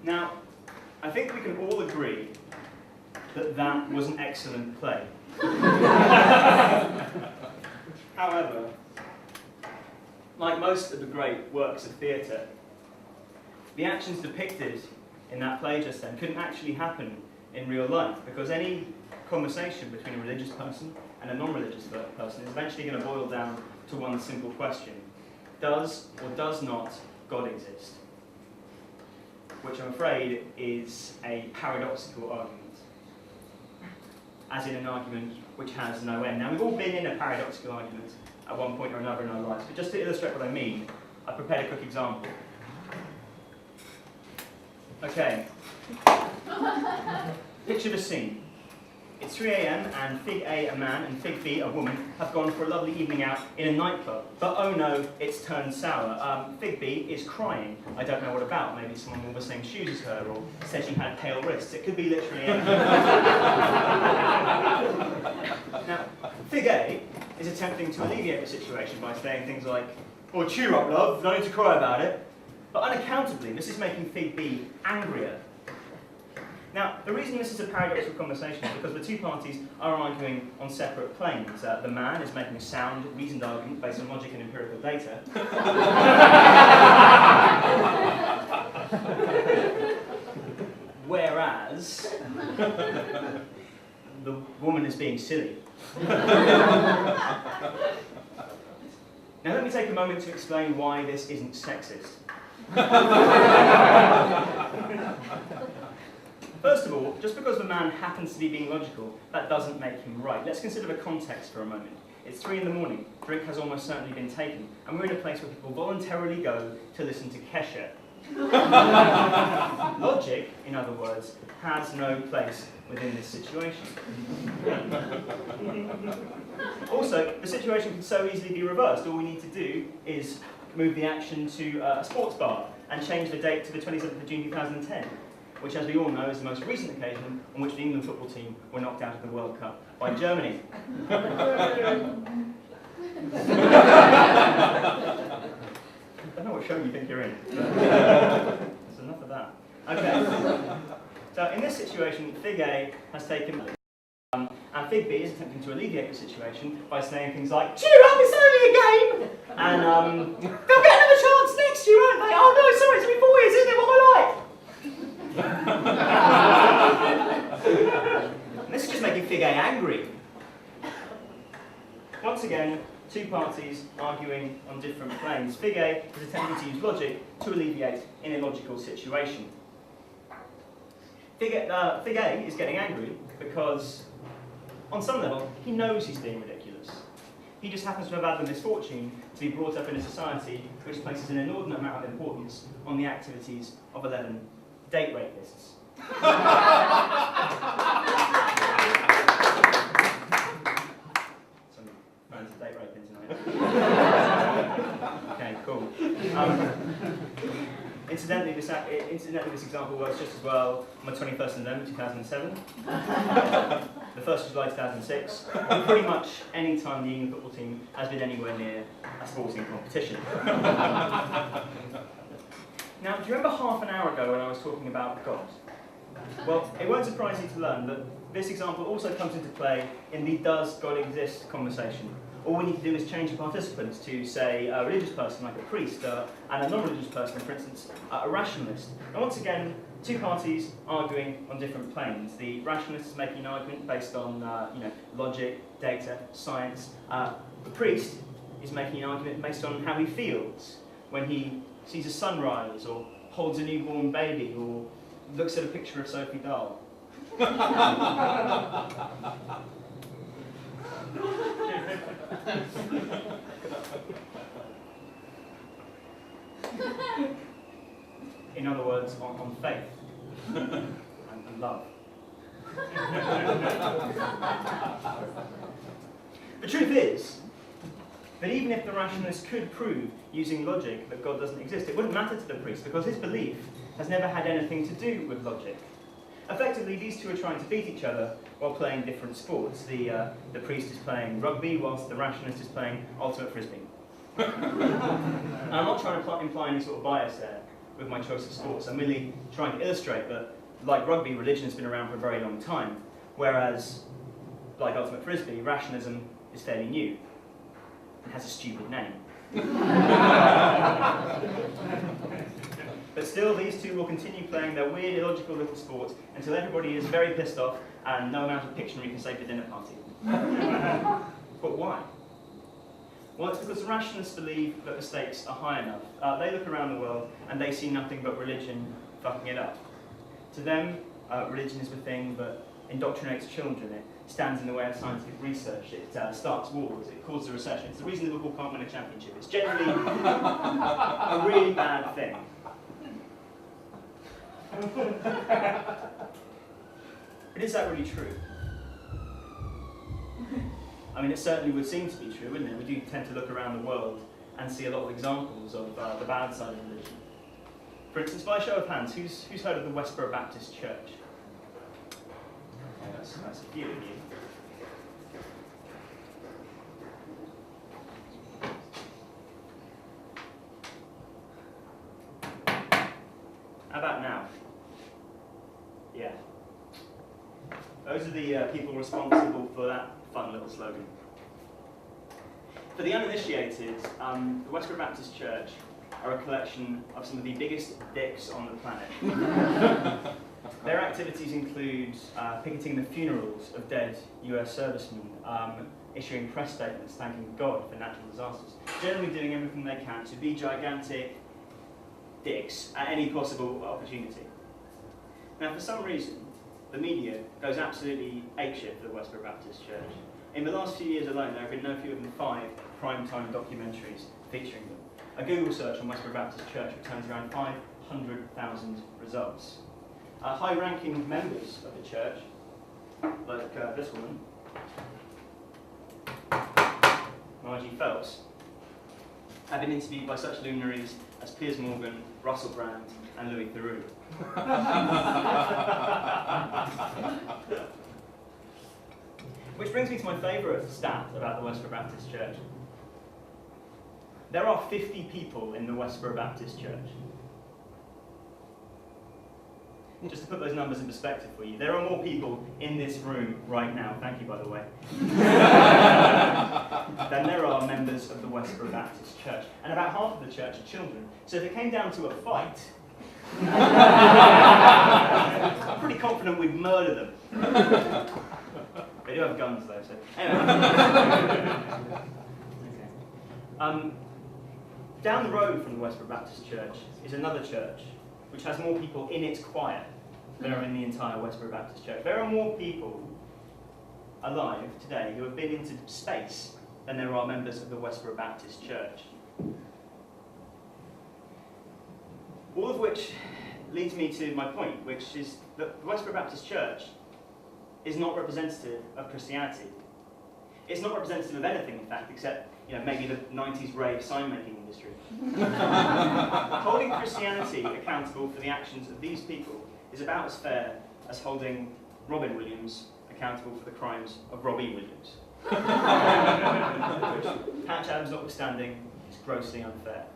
Now, I think we can all agree that that was an excellent play. However, like most of the great works of theatre, the actions depicted in that play just then couldn't actually happen in real life, because any conversation between a religious person and a non-religious person is eventually going to boil down to one simple question: does or does not God exist? Which I'm afraid is a paradoxical argument, as in an argument which has no end. Now, we've all been in a paradoxical argument at one point or another in our lives, but just to illustrate what I mean, I've prepared a quick example. Okay. Picture the scene. It's 3 AM and Fig A, a man, and Fig B, a woman, have gone for a lovely evening out in a nightclub. But oh no, it's turned sour. Fig B is crying. I don't know what about. Maybe someone wore the same shoes as her, or said she had pale wrists. It could be literally anything. Now, Fig A is attempting to alleviate the situation by saying things like, "Oh, cheer up, love, no need to cry about it." But unaccountably, this is making Fig B angrier. Now, the reason this is a paradoxical conversation is because the two parties are arguing on separate planes. The man is making a sound, reasoned argument based on logic and empirical data. Whereas the woman is being silly. Now, let me take a moment to explain why this isn't sexist. First of all, just because the man happens to be being logical, that doesn't make him right. Let's consider the context for a moment. It's 3 in the morning, drink has almost certainly been taken, and we're in a place where people voluntarily go to listen to Kesha. Logic, in other words, has no place within this situation. Also, the situation can so easily be reversed. All we need to do is move the action to a sports bar and change the date to the 27th of June 2010. Which, as we all know, is the most recent occasion on which the England football team were knocked out of the World Cup by Germany. I don't know what show you think you're in. There's enough of that. Okay. So in this situation, Fig A has taken, and Fig B is attempting to alleviate the situation by saying things like, "Cheer up, it's only a game!" And they'll get another chance next year, won't they? "Oh no, sorry, it's only 4 years, isn't it? What am I like?" This is just making Fig A angry. Once again, two parties arguing on different planes. Fig A is attempting to use logic to alleviate an illogical situation. Fig A is getting angry because, on some level, he knows he's being ridiculous. He just happens to have had the misfortune to be brought up in a society which places an inordinate amount of importance on the activities of 11 date rapists. Some fans of date raping tonight. Okay, cool. Incidentally, this example works just as well on the 21st of November 2007, the 1st of July 2006, and pretty much any time the England football team has been anywhere near a sporting competition. Now, do you remember half an hour ago when I was talking about God? Well, it won't surprise you to learn that this example also comes into play in the "does God exist" conversation. All we need to do is change the participants to, say, a religious person like a priest, and a non-religious person, for instance, a rationalist. And once again, two parties arguing on different planes. The rationalist is making an argument based on logic, data, science. The priest is making an argument based on how he feels when he sees a sunrise, or holds a newborn baby, or looks at a picture of Sophie Dahl. In other words, on faith and love. The truth is that even if the rationalist could prove, using logic, that God doesn't exist, it wouldn't matter to the priest, because his belief has never had anything to do with logic. Effectively, these two are trying to beat each other while playing different sports. The priest is playing rugby, whilst the rationalist is playing ultimate frisbee. And I'm not trying to imply any sort of bias there. with my choice of sports. I'm really trying to illustrate that, like rugby, religion has been around for a very long time, whereas, like ultimate frisbee, rationalism is fairly new and has a stupid name. But still, these two will continue playing their weird, illogical little sport until everybody is very pissed off and no amount of Pictionary can save the dinner party. But why? Well, it's because rationalists believe that the stakes are high enough. They look around the world and they see nothing but religion fucking it up. To them, religion is the thing that indoctrinates children. It stands in the way of scientific research. It starts wars. It causes a recession. It's the reason Liverpool can't win a championship. It's generally a really bad thing. But is that really true? I mean, it certainly would seem to be true, wouldn't it? We do tend to look around the world and see a lot of examples of the bad side of religion. For instance, by a show of hands, who's heard of the Westboro Baptist Church? Okay, that's a few of you. How about now? Yeah. Those are the people responsible for that fun little slogan. For the uninitiated, the Westboro Baptist Church are a collection of some of the biggest dicks on the planet. Their activities include picketing the funerals of dead US servicemen, issuing press statements thanking God for natural disasters, generally doing everything they can to be gigantic dicks at any possible opportunity. Now, for some reason, the media goes absolutely apeshit for the Westboro Baptist Church. In the last few years alone, there have been no fewer than 5 primetime documentaries featuring them. A Google search on Westboro Baptist Church returns around 500,000 results. High-ranking members of the church, like this woman, Margie Phelps, have been interviewed by such luminaries as Piers Morgan, Russell Brand, and Louis Theroux. Which brings me to my favourite stat about the Westboro Baptist Church. There are 50 people in the Westboro Baptist Church. Just to put those numbers in perspective for you, there are more people in this room right now, thank you by the way, than there are members of the Westboro Baptist Church. And about half of the church are children. So if it came down to a fight, I'm pretty confident we'd murder them. They do have guns though, so anyway. Okay. Down the road from the Westboro Baptist Church is another church which has more people in its choir than are in the entire Westboro Baptist Church. There are more people alive today who have been into space than there are members of the Westboro Baptist Church. All of which leads me to my point, which is that the Westboro Baptist Church is not representative of Christianity. It's not representative of anything, in fact, except maybe the 90s rave sign-making industry. Holding Christianity accountable for the actions of these people is about as fair as holding Robin Williams accountable for the crimes of Robbie Williams. Which, Patch Adams notwithstanding, is grossly unfair.